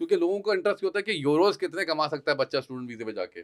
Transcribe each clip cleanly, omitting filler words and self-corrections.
क्योंकि लोगों का इंटरेस्ट होता है कि यूरोस कितने कमा सकता है बच्चा स्टूडेंट वीज़े पे जाके?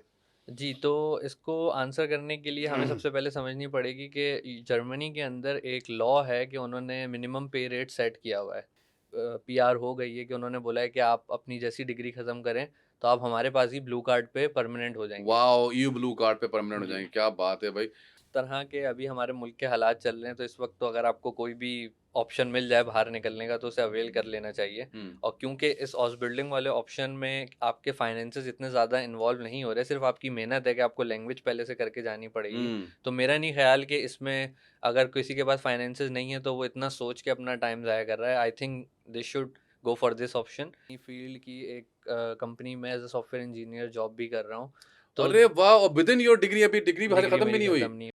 जी, तो इसको आंसर करने के लिए हमें सबसे पहले समझनी पड़ेगी कि जर्मनी के अंदर एक लॉ है कि उन्होंने मिनिमम पे रेट सेट किया हुआ है। पीआर हो गई है कि उन्होंने बोला है कि आप अपनी जैसी डिग्री ख़त्म करें, तो आप हमारे पास ही ब्लू कार्ड पे परमानेंट हो जाएँगे। वॉव! ईयू ब्लू कार्ड पे परमानेंट हो जी। जाएँगे, क्या बात है भाई। तरह के अभी हमारे मुल्क के हालात चल रहे हैं, तो इस वक़्त तो अगर आपको कोई भी ऑप्शन मिल जाए बाहर निकलने का, तो उसे अवेल कर लेना चाहिए। हुँ, और क्योंकि इस हाउस बिल्डिंग वाले ऑप्शन में आपके फाइनेंसेस इतने ज़्यादा इन्वॉल्व नहीं हो रहे, सिर्फ़ आपकी मेहनत है कि आपको लैंग्वेज पहले से करके जानी पड़ेगी। हुँ। तो मेरा नहीं ख़्याल कि इसमें अगर किसी के पास फाइनेंसेस नहीं है, तो वो इतना सोच के अपना टाइम ज़ाया कर रहा है। I think they should go for this option. Field की एक कंपनी में as a software engineer job भी कर रहा हूँ, तो अरे वाह! और विदिन योर डिग्री अभी डिग्री हले डिग्री खत्म भी मेरी नहीं हुई? ख़त्म नहीं।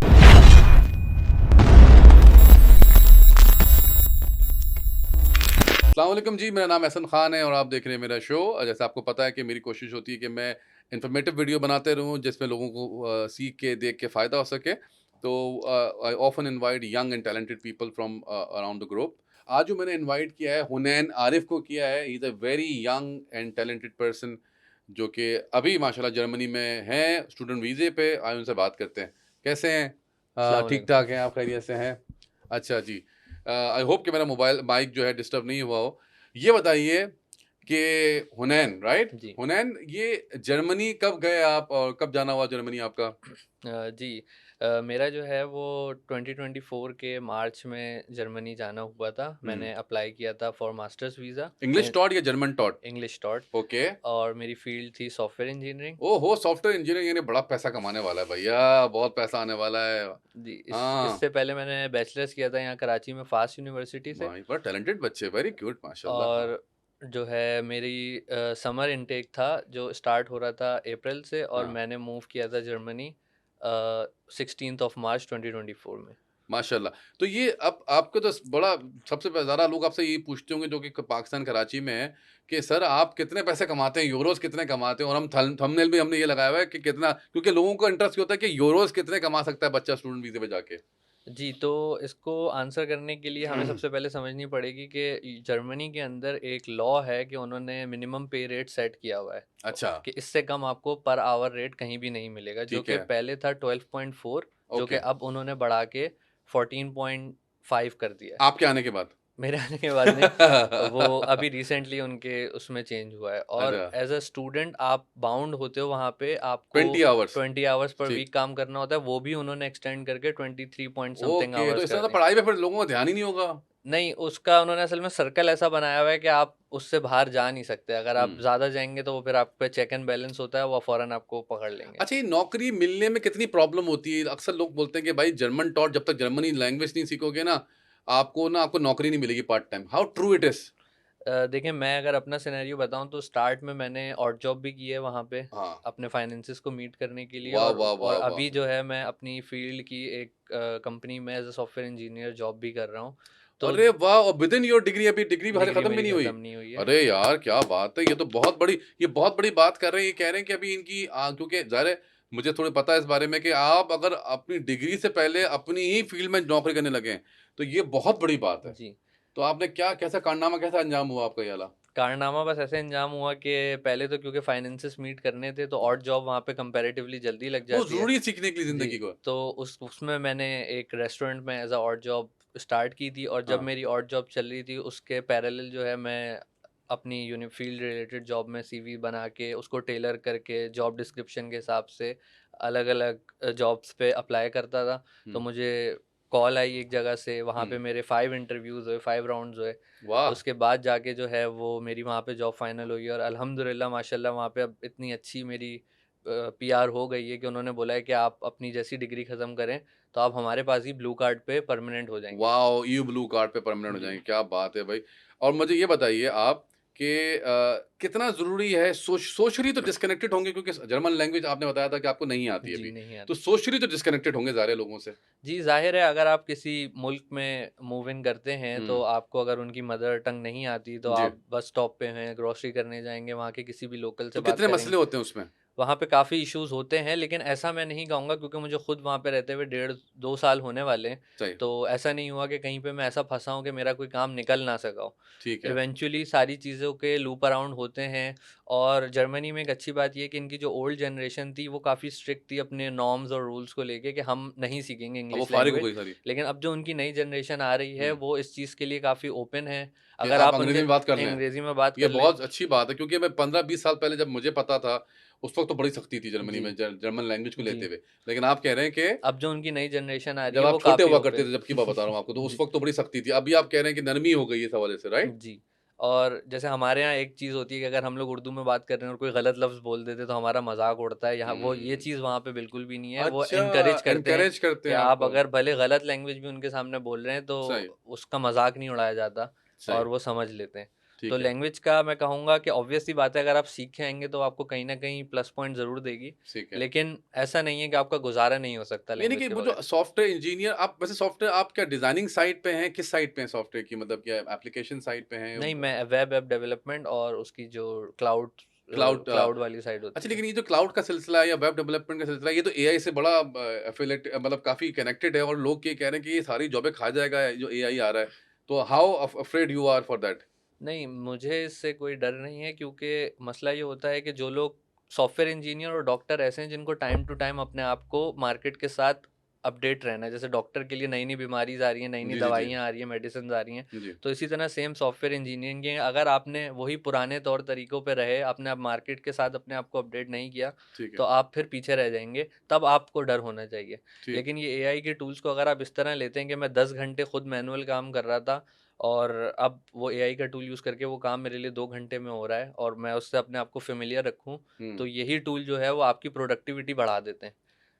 अस्सलाम वालेकुम जी, मेरा नाम एहसन खान है और आप देख रहे हैं मेरा शो। जैसे आपको पता है कि मेरी कोशिश होती है कि मैं इन्फॉर्मेटिव वीडियो बनाते रहूँ जिसमें लोगों को सीख के, देख के फ़ायदा हो सके। तो I often invite young and talented people from around the globe. आज जो मैंने इनवाइट किया है हुनैन आरिफ को किया है। He is a very young and talented person जो कि अभी माशाल्लाह जर्मनी में हैं, स्टूडेंट वीज़े पे। आइए उनसे बात करते हैं। कैसे हैं? अस्सलाम वालेकुम। ठीक-ठाक हैं आप? खैरियत से हैं? अच्छा जी। आई होप कि मेरा मोबाइल माइक जो है डिस्टर्ब नहीं हुआ हो। ये बताइए कि हुनैन राइट? जी। हुनैन ये जर्मनी कब गए आप और कब जाना हुआ जर्मनी आपका? जी। मेरा जो है वो 2024 के मार्च में जर्मनी जाना हुआ था। हुँ। मैंने अप्लाई किया था for masters visa English in taught या German taught? English taught. Okay. और मेरी फ़ील्ड थी सॉफ्टवेयर इंजीनियरिंग। ओहो! सॉफ्टवेयर इंजीनियरिंग यानी बड़ा पैसा कमाने वाला है भैया, बहुत पैसा आने वाला है। जी, हाँ। इससे पहले मैंने बैचलर्स किया था यहाँ कराची में फ़ास्ट यूनिवर्सिटी से। बड़ा टैलेंटेड बच्चे, वेरी गुड माशाल्लाह। हाँ, और जो है मेरी समर इनटेक था जो स्टार्ट हो रहा था अप्रैल से, और हाँ। मैंने मूव किया था जर्मनी 16th ऑफ मार्च 2024 में। माशाल्लाह। तो ये अब आपको तो बड़ा सबसे ज़्यादा लोग आपसे यही पूछते होंगे जो कि पाकिस्तान कराची में है कि सर आप कितने पैसे कमाते हैं, यूरोज़ कितने कमाते हैं? और हम थंबनेल भी हमने ये लगाया हुआ है कि कितना क्योंकि लोगों को इंटरेस्ट होता है कि यूरोज़ कितने कमा सकता है बच्चा स्टूडेंट वीज़े पे जाके? जी, तो इसको आंसर करने के लिए हमें सबसे पहले समझनी पड़ेगी कि जर्मनी के अंदर एक लॉ है कि उन्होंने मिनिमम पे रेट सेट किया हुआ है, अच्छा, कि इससे कम आपको पर आवर रेट कहीं भी नहीं मिलेगा, जो ठीक कि है। पहले था 12.4, जो कि ओके, अब उन्होंने बढ़ा के 14.5 कर दिया है। आपके आने के बाद? मेरे आने के बाद नहीं, वो अभी रिसेंटली उनके उसमें चेंज हुआ है। और अच्छा, एज़ अ स्टूडेंट आप बाउंड होते हो वहाँ पे, आपको 20 आवर्स 20 आवर्स पर ठीक। वीक काम करना होता है, वो भी उन्होंने एक्सटेंड करके 23 पॉइंट समथिंग ओके, तो आवर्स इससे कर ज़्यादा दिए। पढ़ाई पे फिर लोगों का ध्यान ही नहीं होगा। नहीं, उसका उन्होंने असल में सर्कल ऐसा बनाया हुआ है कि आप उससे बाहर जा नहीं सकते। अगर हुँ। आप ज़्यादा जाएँगे तो वो फिर आप पे चेक एंड बैलेंस होता है, वो फ़ौरन आपको पकड़ लेंगे। अच्छा ये नौकरी मिलने में कितनी प्रॉब्लम होती है? अक्सर लोग बोलते हैं कि भाई जर्मन टॉट जब तक जर्मनी लैंग्वेज नहीं सीखोगे ना आपको नौकरी नहीं मिलेगी part time. How true it is? देखिए, मैं अगर अपना सिनेरियो बताऊँ तो स्टार्ट में मैंने ऑड जॉब भी की है वहाँ पे, हाँ। अपने फाइनेंसेस को मीट करने के लिए। वाह, और वाह, वाह, वाह! अभी जो है मैं अपनी फ़ील्ड की एक कंपनी में as a software engineer job भी कर रहा हूँ। तो अरे वाह! और विदिन योर डिग्री अभी डिग्री हले डिग्री खत्म भी मेरी नहीं हुई? ख़त्म नहीं हुई है। अरे यार क्या बात है! ये बहुत बड़ी बात कर रहे हैं। ये कह रहे हैं कि अभी इनकी क्योंकि ज़ाहिर है मुझे थोड़ा पता है इस बारे में कि आप अगर अपनी डिग्री से पहले अपनी ही फ़ील्ड में नौकरी करने लगे हैं, तो ये बहुत बड़ी बात है। जी। तो आपने क्या कैसा कारनामा कैसा अंजाम हुआ आपका ये वाला? कारनामा बस ऐसे अंजाम हुआ कि पहले तो क्योंकि फाइनेंसेस मीट करने थे, तो ऑड जॉब वहाँ पे कंपैरेटिवली जल्दी लग वो जाती है। ज़रूरी है सीखने के लिए जी, ज़िंदगी को। तो उसमें मैंने एक रेस्टोरेंट में as a odd job start की थी। और जब हाँ। मेरी ऑड जॉब चल रही थी, उसके पैरेलल जो है मैं अपनी फील्ड रिलेटेड जॉब में सीवी बना के उसको टेलर करके जॉब डिस्क्रिप्शन के हिसाब से अलग-अलग जॉब्स पे अप्लाई करता था। तो हुँ, मुझे कॉल आई एक जगह से, वहाँ हुँ। पे मेरे 5 इंटरव्यूज़ हुए, 5 राउंड्स हुए। वाह! उसके बाद जाके जो है वो मेरी वहाँ पे जॉब फाइनल हुई, और अल्हम्दुलिल्लाह माशाल्लाह वहाँ पे अब इतनी अच्छी मेरी पीआर हो गई है कि उन्होंने बोला है कि आप अपनी जैसी डिग्री ख़त्म करें, तो आप हमारे पास ही ब्लू कार्ड पे परमानेंट हो जाएँगे। वॉव! ईयू ब्लू कार्ड पे परमानेंट हो जी। जाएँगे, क्या बात है भाई। और मुझे ये बताइए आप कि कितना ज़रूरी है सोशली तो डिस्कनेक्टेड होंगे क्योंकि जर्मन लैंग्वेज आपने बताया था कि आपको नहीं आती जी, अभी। नहीं तो आती। सोशली तो डिस्कनेक्टेड होंगे ज़ाहिर है लोगों से। जी, ज़ाहिर है अगर आप किसी मुल्क में मूव इन करते हैं, तो हुँ, आपको अगर उनकी मदर टंग नहीं आती, तो जी। आप बस स्टॉप पे हैं, ग्रोसरी करने जाएँगे, वहाँ के किसी भी लोकल से तो बात कितने करेंगे। मसले होते हैं उसमें? वहाँ पे काफ़ी इश्यूज़ होते हैं, लेकिन ऐसा मैं नहीं कहूँगा क्योंकि मुझे खुद वहाँ पे रहते हुए डेढ़ 2 साल होने वाले हैं। सही, तो ऐसा नहीं हुआ कि कहीं पे मैं ऐसा फँसा हूँ कि मेरा कोई काम निकल ना सका हो। ठीक है। इवेंचुअली सारी चीज़ों के लूप अराउंड होते हैं। और जर्मनी में एक अच्छी बात ये है कि इनकी जो ओल्ड जनरेशन थी वो काफ़ी स्ट्रिक्ट थी अपने नॉर्म्स और रूल्स को लेके कि हम नहीं सीखेंगे अब वो इंग्लिश फ़ारिग हो लैंग्वेज। गई सारी। लेकिन अब जो उनकी नई जनरेशन आ रही है हुँ, वो इस चीज़ के लिए काफ़ी ओपन है। कि अगर आप आप अंग्रेज़ी उनसे में बात कर लें। अंग्रेज़ी में बात ये कर लें। बहुत अच्छी बात है क्योंकि मैं 15-20 साल पहले जब मुझे पता था, उस वक़्त तो बड़ी सख्ती थी जर्मनी जी, में जर्मन लैंग्वेज को लेते जी। हुए। लेकिन आप कह रहे हैं कि अब जो उनकी नई जनरेशन आ रही जब है आप वो छोटे काफ़ी हुआ करते ओपन। थे, जब की बात बता रहा हूँ आपको, तो उस जी, वक़्त तो बड़ी सख्ती थी। अभी आप कह रहे हैं कि नरमी हो गई है इस हवाले से, राइट? जी। और जैसे हमारे यहाँ एक चीज़ होती है कि अगर हम लोग उर्दू में बात कर रहे हैं और कोई गलत लफ्ज़ बोल देते तो हमारा मज़ाक उड़ता है। यहाँ वो ये हुँ। चीज़ वहाँ पे बिल्कुल भी नहीं है। वो अच्छा, एनकरेज करते हैं एनकरेज करते कि हैं आप आपको। अगर भले गलत लैंग्वेज भी उनके सामने बोल रहे हैं तो सही, उसका मज़ाक नहीं उड़ाया जाता सही, और वो समझ लेते हैं। तो ठीक है, लैंग्वेज का मैं कहूँगा कि ऑब्वियस सी बात है, अगर आप सीख के आएँगे तो आपको कहीं न कहीं प्लस पॉइंट ज़रूर देगी। ठीक है। लेकिन ऐसा नहीं है कि आपका गुज़ारा नहीं हो सकता यानी लैंग्वेज कि के वो जो बगैर। सॉफ्टवेयर इंजीनियर आप वैसे सॉफ्टवेयर आप क्या डिज़ाइनिंग साइड पे हैं? किस साइड पे हैं सॉफ्टवेयर की मतलब क्या एप्लीकेशन साइड पे हैं? नहीं, मैं वेब ऐप डेवलपमेंट और उसकी जो क्लाउड क्लाउड वाली साइड अच्छा होती है। लेकिन ये जो क्लाउड का सिलसिला है या वेब डेवलपमेंट का सिलसिला है, ये तो एआई से बड़ा एफिलिएट मतलब काफ़ी कनेक्टेड है और लोग ये कह रहे हैं कि ये सारी जॉबें खा जाएगा जो एआई आ रहा है। तो how afraid you are for that? नहीं, मुझे इससे कोई डर नहीं है क्योंकि मसला ये होता है कि जो लोग सॉफ्टवेयर इंजीनियर और डॉक्टर ऐसे हैं जिनको टाइम टू टाइम अपने आप को मार्केट के साथ अपडेट रहना है। जैसे डॉक्टर के लिए नई-नई बीमारीज़ आ रही हैं, नई-नई जी, जी, जी। दवाइयाँ आ रही हैं, मेडिसिन्स आ रही हैं। जी, तो इसी तरह सेम सॉफ्टवेयर इंजीनियरिंग के अगर आपने वही पुराने तौर तरीकों पे रहे, आपने अब मार्केट के साथ अपने आप को अपडेट नहीं किया, ठीक तो है, आप फिर पीछे रह जाएँगे, तब आपको डर होना चाहिए। ठीक। लेकिन ये एआई के टूल्स को अगर आप इस तरह लेते हैं कि मैं 10 घंटे खुद मैनुअल काम कर रहा था और अब वो एआई का टूल यूज़ करके वो काम मेरे लिए 2 घंटे में हो रहा है और मैं उससे अपने आप को फ़ैमिलियर रखूँ, हुँ। तो यही टूल जो है वो आपकी प्रोडक्टिविटी बढ़ा देते हैं।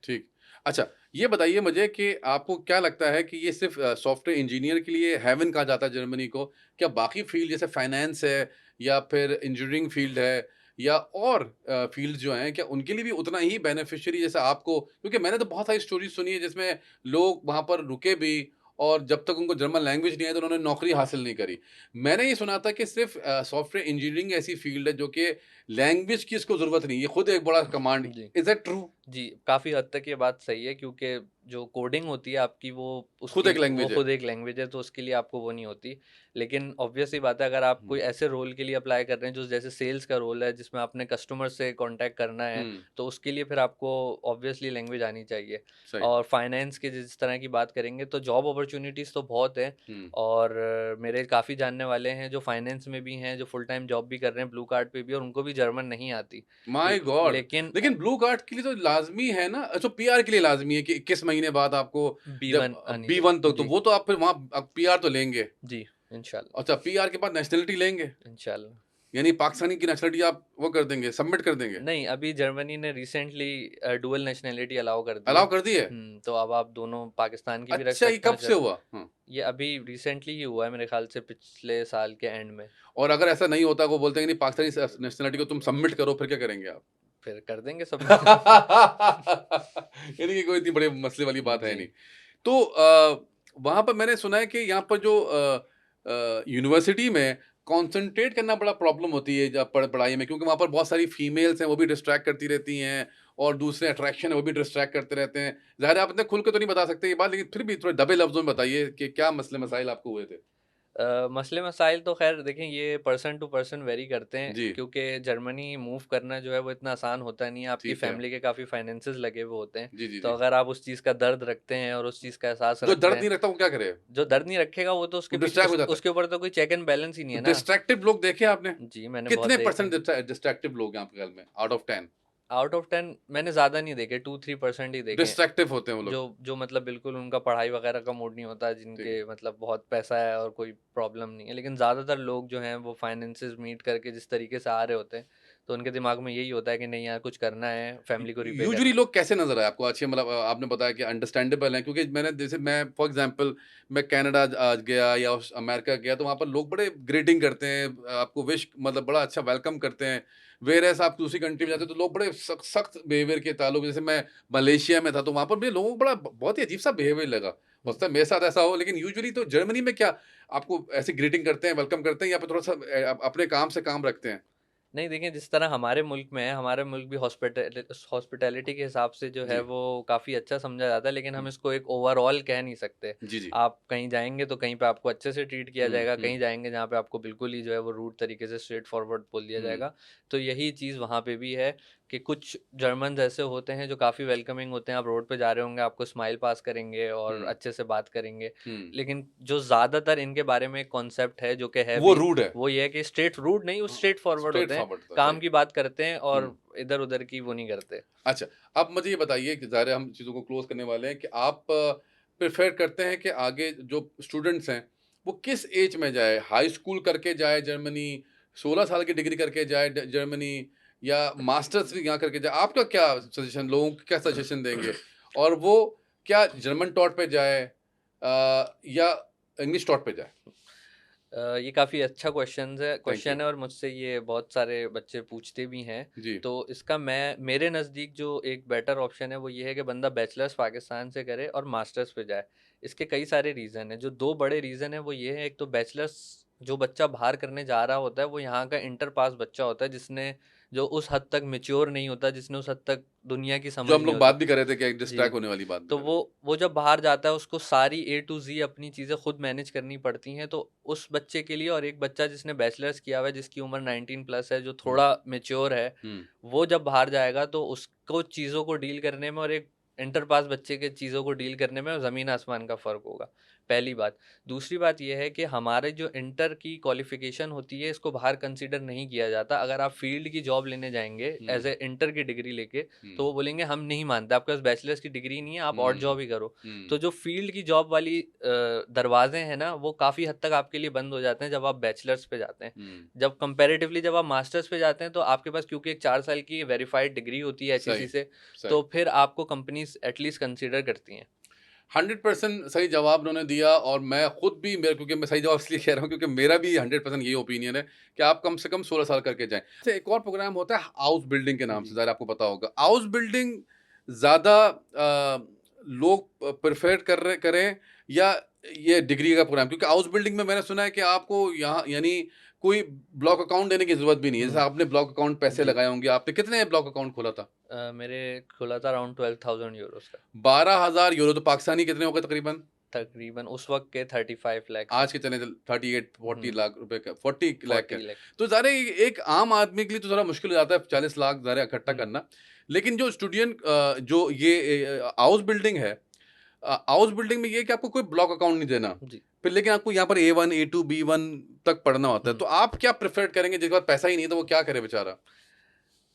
ठीक। अच्छा, ये बताइए मुझे कि आपको क्या लगता है कि ये सिर्फ़ सॉफ्टवेयर इंजीनियर के लिए हेवन कहा जाता है जर्मनी को? क्या बाकी फ़ील्ड जैसे फाइनेंस है या फिर इंजीनियरिंग फ़ील्ड है या और फ़ील्ड्स जो हैं, क्या उनके लिए भी उतना ही बेनिफिशियरी जैसे आपको क्योंकि मैंने तो बहुत सारी स्टोरीज़ सुनी है जिसमें लोग वहाँ पर रुके भी और जब तक उनको जर्मन लैंग्वेज नहीं आई तो उन्होंने नौकरी हासिल नहीं करी। मैंने ये सुना था कि सिर्फ़ सॉफ्टवेयर इंजीनियरिंग ऐसी फ़ील्ड है जो कि लैंग्वेज की इसको ज़रूरत नहीं है, ये खुद एक बड़ा कमांड जी। Is that true? जी, काफ़ी हद तक ये बात सही है क्योंकि जो कोडिंग होती है आपकी खुद एक वो लैंग्वेज है। खुद एक लैंग्वेज है तो उसके लिए आपको वो नहीं होती। लेकिन ऑब्वियस सी बात है, अगर आप हुँ, कोई ऐसे रोल के लिए अप्लाई कर रहे हैं जो जैसे सेल्स का रोल है जिसमें आपने कस्टमर से कॉन्टैक्ट करना है, हुँ, तो उसके लिए फिर आपको ऑब्वियसली लैंग्वेज आनी चाहिए। सही। और फाइनेंस के जिस तरह की बात करेंगे तो जॉब अपॉर्च्युनिटीज़ तो बहुत हैं हुँ, और मेरे काफ़ी जानने वाले हैं जो फाइनेंस में भी हैं, जो फुल टाइम जॉब भी कर रहे हैं ब्लू कार्ड पे भी और उनको भी जर्मन नहीं आती। माय ल गॉड! लेकिन लेकिन ब्लू कार्ड के लिए तो लाज़मी है ना अच्छा पीआर के लिए लाज़मी है कि 21 महीने बाद आपको जब B1 आनी बी1 चाहिए। तो जी, वो तो आप फिर वहाँ पीआर तो लेंगे। जी, इंशाल्लाह, अच्छा पीआर के बाद नेशनैलिटी लेंगे? इंशाल्लाह। यानी पाकिस्तानी की नेशनैलिटी आप वो कर देंगे, सबमिट कर देंगे? नहीं, अभी जर्मनी ने रिसेंटली डुअल नेशनैलिटी अलाउ कर दी है। अलाउ कर दी है? तो अब आप दोनों पाकिस्तान की भी रख अच्छा ये सकते हैं कब और से हुआ? हाँ, ये अभी रिसेंटली ही हुआ है मेरे ख़्याल से पिछले साल के एंड में। और अगर ऐसा नहीं होता वो बोलते हैं कि नहीं पाकिस्तानी नेशनैलिटी को तुम सबमिट करो फिर क्या करेंगे आप? फिर कर देंगे सबमिट। यानी कि कोई इतनी बड़े मसले वाली बात है जी, नहीं। तो वहाँ पर मैंने सुना है कि यहाँ पर जो यूनिवर्सिटी में कॉन्सन्ट्रेट करना बड़ा प्रॉब्लम होती है जब पढ़ाई में क्योंकि वहाँ पर बहुत सारी फीमेल्स हैं, वो भी डिस्ट्रैक्ट करती रहती हैं और दूसरे अट्रैक्शन है, वो भी डिस्ट्रैक्ट करते रहते हैं। ज़ाहिर है आप इतने खुल के तो नहीं बता सकते ये बात, लेकिन फिर भी थोड़े दबे लफ्ज़ों में बताइए कि क्या मसले-मसाइल आपको हुए थे? मसले मसाइल तो ख़ैर देखें ये पर्सन टू पर्सन वेरी करते हैं जी, क्योंकि जर्मनी मूव करना जो है वो इतना आसान होता नहीं है, आपकी ठीक है। फैमिली के काफ़ी फाइनेंसेस लगे हुए होते हैं। जी, जी, तो जी। अगर आप उस चीज़ का दर्द रखते हैं और उस चीज़ का एहसास जो रखते दर्द हैं, नहीं रखता वो क्या करे? जो दर्द नहीं रखेगा वो तो वो उसके पीछे डिस्ट्रैक्ट हो जाता है। उसके ऊपर तो कोई चेक एंड बैलेंस ही नहीं तो है ना। डिस्ट्रैक्टिव लोग देखे आपने? जी, मैंने बहुत कितने देखे परसेंट हैं। डिस्ट्रैक्टिव लोग हैं आपके ख्याल में आउट ऑफ 10? आउट ऑफ 10 मैंने ज़्यादा नहीं देखे, 2-3% ही देखे हैं। डिस्ट्रैक्टिव होते हैं वो जो लोग। जो मतलब बिल्कुल उनका पढ़ाई वगैरह का मूड नहीं होता, ठीक है। जिनके मतलब बहुत पैसा है और कोई प्रॉब्लम नहीं है। लेकिन ज़्यादातर लोग जो हैं वो फाइनेंसेस मीट करके जिस तरीके से आ रहे होते हैं, तो उनके दिमाग में यही होता है कि नहीं यार कुछ करना है, फैमिली को रिपे यूजुअली करना लोग कैसे नज़र आए आपको? अच्छे मतलब आपने बताया कि अंडरस्टैंडेबल हैं क्योंकि मैंने जैसे मैं फॉर एग्ज़ाम्पल मैं कनाडा गया या अमेरिका गया तो वहाँ पर लोग बड़े ग्रीटिंग करते हैं, आपको विश मतलब बड़ा अच्छा वेलकम करते हैं। व्हेयरएज़ आप दूसरी कंट्री में जाते हो तो लोग बड़े सख्त बिहेवियर के ताल्लुक जैसे मैं मलेशिया में था तो वहाँ पर भी लोगों को बड़ा बहुत ही अजीब-सा बिहेवियर लगा। हो है। सकता है मेरे साथ ऐसा हो लेकिन यूजुअली तो जर्मनी में क्या आपको ऐसे ग्रीटिंग करते हैं, वेलकम करते हैं या फिर थोड़ा-सा अपने काम से काम रखते हैं? नहीं देखिए, जिस तरह हमारे मुल्क में है, हमारा मुल्क भी हॉस्पिटैलिटी के हिसाब से जो है जी। वो काफ़ी अच्छा समझा जाता है, लेकिन हुँ। हम इसको एक ओवरऑल कह नहीं सकते। जी, जी। आप कहीं जाएँगे तो कहीं पे आपको अच्छे से ट्रीट किया हुँ, जाएगा, हुँ, कहीं जाएँगे जहाँ पे आपको बिल्कुल ही जो है वो रूड तरीके से स्ट्रेट फॉरवर्ड बोल दिया हुँ, जाएगा। तो यही चीज़ वहाँ पे भी है कि कुछ जर्मन्स ऐसे होते हैं जो काफ़ी वेलकमिंग होते हैं, आप रोड पे जा रहे होंगे, आपको स्माइल पास करेंगे और हुँ, अच्छे से बात करेंगे। हुँ। लेकिन जो ज़्यादातर इनके बारे में कॉन्सेप्ट है, जो कि है वो भी, रूड है। वो ये है कि स्ट्रेट रूड नहीं, वो हाँ, स्ट्रेट फॉरवर्ड स्ट्रेट होते हैं। फॉरवर्ड था, काम सही। की बात करते हैं हुँ। और इधर-उधर की वो नहीं करते। अच्छा, अब मुझे ये बताइए कि ज़ाहिर है हम चीज़ों को क्लोज़ करने वाले हैं कि आप प्रेफ़र करते हैं कि आगे जो स्टूडेंट्स हैं, वो किस ऐज में जाए? हाई स्कूल करके जाए जर्मनी, 16 साल की डिग्री करके जाए जर्मनी या मास्टर्स भी यहाँ करके जाए? आपका क्या सजेशन लोगों को क्या सजेशन देंगे? और वो क्या जर्मन टॉट पे जाए या इंग्लिश टॉट पे जाए? ये काफ़ी अच्छा थैंक यू। क्वेश्चन है और मुझसे ये बहुत सारे बच्चे पूछते भी हैं। जी। तो इसका मैं मेरे नज़दीक जो एक बेटर ऑप्शन है वो ये है कि बंदा बैचलर्स पाकिस्तान से करे और मास्टर्स पे जाए। इसके कई सारे रीज़न हैं, जो 2 बड़े रीज़न हैं वो ये है, एक तो बैचलर्स जो बच्चा बाहर करने जा रहा होता है वो यहाँ का इंटर पास बच्चा होता है, जिसने जो उस हद तक मैच्योर नहीं होता, जिसने उस हद तक दुनिया की जो समझ हम नहीं लोग बात होती। भी कर रहे थे कि एक जी। डिस्ट्रैक्ट होने वाली बात भी तो कर रहे थे। वो जब बाहर जाता है उसको सारी ए टू ज़ी अपनी चीज़ें खुद मैनेज करनी पड़ती हैं, तो उस बच्चे के लिए और एक बच्चा जिसने बैचलर्स किया हुआ है, जिसकी उम्र 19 प्लस है, जो हुँ, थोड़ा मैच्योर है, हुँ, वो जब बाहर जाएगा तो उसको चीज़ों को डील करने में और एक इंटर पास बच्चे के चीज़ों को डील करने में ज़मीन आसमान का फ़र्क होगा, पहली बात। दूसरी बात ये है कि हमारे जो इंटर की क्वालिफ़िकेशन होती है, इसको बाहर कंसीडर नहीं किया जाता। अगर आप फ़ील्ड की जॉब लेने जाएँगे हुँ, एज़ ए इंटर की डिग्री लेके, तो हुँ, वो बोलेंगे हम नहीं मानते, आपके पास बैचलर्स की डिग्री नहीं है, आप और हुँ, जॉब ही करो। तो हुँ, जो फील्ड की जॉब वाली दरवाज़े हैं ना, वो काफ़ी हद तक आपके लिए बंद हो जाते हैं जब आप बैचलर्स पे जाते हैं। हुँ। जब कंपैरेटिवली जब आप मास्टर्स पे जाते हैं तो आपके पास क्योंकि एक 4 साल की वेरिफाइड डिग्री होती है सही, एचईसी से, सही। तो फिर आपको कंपनीज़ एटलीस्ट कंसीडर करती हैं। 100% सही जवाब उन्होंने दिया और मैं खुद भी मेरा क्योंकि मैं सही जवाब इसलिए कह रहा हूँ क्योंकि मेरा भी 100% यही ओपिनियन है कि आप कम से कम 16 साल करके जाएँ। अच्छा एक और प्रोग्राम होता है हाउस बिल्डिंग के नाम से, जी। ज़ाहिर है आपको पता होगा। हाउस बिल्डिंग ज़्यादा लोग प्रेफ़र कर रहे करें या ये डिग्री का प्रोग्राम? क्योंकि हाउस बिल्डिंग में मैंने सुना है कि आपको यहाँ यानी कोई ब्लॉक अकाउंट देने की ज़रूरत भी नहीं है। जैसे हुँ, आपने ब्लॉक अकाउंट पैसे जी। लगाए होंगे, आपने कितने ब्लॉक अकाउंट खोला था? मेरे खुला था अराउंड 12,000 यूरोज़ का। 12,000 यूरो तो पाकिस्तानी कितने हो गए तकरीबन? तकरीबन उस वक़्त के 35 लैक्स। आज के चले 38-40 हुँ, लाख रुपए का 40 लाख का। 40 लाख। तो ज़ाहिर है एक आम आदमी के लिए तो ज़रा मुश्किल हो जाता है 40 लाख ज़ाहिर है इकट्ठा हुँ, करना। लेकिन जो स्टूडेंट जो ये हाउस बिल्डिंग है हाउस बिल्डिंग में ये है कि आपको कोई ब्लॉक अकाउंट नहीं देना। जी। फिर लेकिन आपको यहाँ पर A1, A2, B1 तक पढ़ना होता है। हुँ। तो आप क्या प्रेफ़र करेंगे जिसके पास पैसा ही नहीं है तो वो क्या करे बेचारा?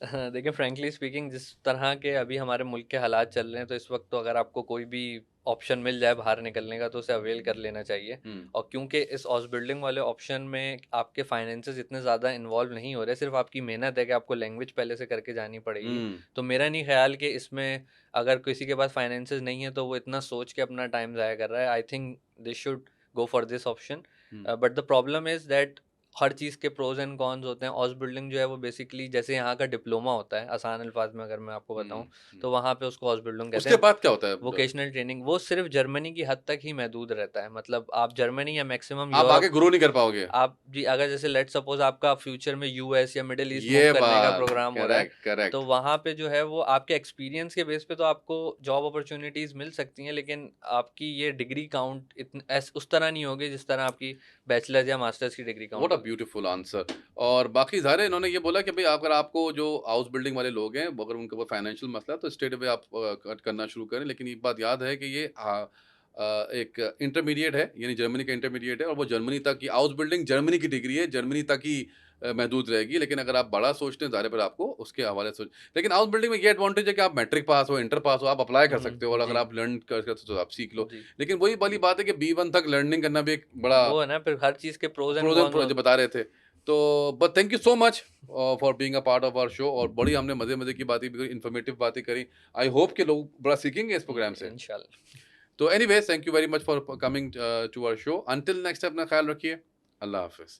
हाँ, देखिए फ्रैंकली स्पीकिंग जिस तरह के अभी हमारे मुल्क के हालात चल रहे हैं, तो इस वक्त तो अगर आपको कोई भी ऑप्शन मिल जाए बाहर निकलने का तो उसे अवेल कर लेना चाहिए। हुँ, और क्योंकि इस हाउस बिल्डिंग वाले ऑप्शन में आपके फाइनेंसेस इतने ज़्यादा इन्वॉल्व नहीं हो रहे, सिर्फ आपकी मेहनत है कि आपको लैंग्वेज पहले से करके जानी पड़ेगी। हुँ, तो मेरा नहीं ख्याल कि इसमें अगर किसी के पास फाइनेंसेस नहीं है तो वो इतना सोच के अपना टाइम ज़ाया कर रहा है। I think they should go for this option. हुँ, but the problem is that हर चीज़ के प्रोज़ एंड कॉन्स होते हैं। हाउस बिल्डिंग जो है वो बेसिकली जैसे यहाँ का डिप्लोमा होता है, आसान अल्फाज में अगर मैं आपको हुँ, बताऊँ, हुँ। तो वहाँ पे उसको हाउस बिल्डिंग कहते उसके हैं। बाद क्या होता है? वोकेशनल ट्रेनिंग वो सिर्फ़ जर्मनी की हद तक ही महदूद रहता है। मतलब आप जर्मनी या मैक्सिमम आप आगे यूरोप, ग्रो नहीं कर पाओगे। आप जी, अगर जैसे लेट्स सपोज़ आपका फ्यूचर में यूएस या मिडल ईस्ट मूव ये करने का बात प्रोग्राम हो रहा है, करेक्ट, तो करेक्ट। वहाँ पे जो है वो आपके एक्सपीरियंस के बेस पे तो आपको जॉब अपॉर्च्युनिटीज़ मिल सकती हैं, लेकिन आपकी ये डिग्री काउंट उस तरह नहीं होगी जिस तरह आपकी बैचलर्स या मास्टर्स की डिग्री व्हाट काउंट अ होगी। ब्यूटीफुल आंसर और बाकी ज़ाहिर है इन्होंने ये बोला कि भई अगर आपको जो हाउस बिल्डिंग वाले लोग हैं, अगर उनके ऊपर फाइनेंशियल मसला है तो स्ट्रेट अवे आप कट करना शुरू करें। लेकिन एक बात याद है कि ये एक इंटरमीडिएट है, यानी जर्मनी का इंटरमीडिएट है और वो जर्मनी तक की हाउस बिल्डिंग जर्मनी की डिग्री है, जर्मनी तक ही महदूद रहेगी। लेकिन अगर आप बड़ा सोचते हैं, ज़ाहिर है फिर आपको उसके हवाले से लेकिन हाउस बिल्डिंग में ये एडवांटेज है कि आप मैट्रिक पास हो, इंटर पास हो, आप अप्लाई कर सकते हो और अगर जी, आप लर्न कर सकते हो तो आप सीख लो। जी। लेकिन वही वाली बात है कि B1 तक लर्निंग करना भी एक बड़ा वो है ना, फिर हर चीज़ के pros and pros and cons pro जो बता रहे थे। तो but thank you so much for being a part of our show और बड़ी हमने मज़े-मज़े की बातें भी करी, इन्फॉर्मेटिव बातें करी। आई होप कि लोग बड़ा सीखेंगे इस प्रोग्राम से। इंशाल्लाह। तो anyways thank you very much for coming to our show. Until next time अपना ख़्याल रखिए। अल्लाह हाफ़िज़।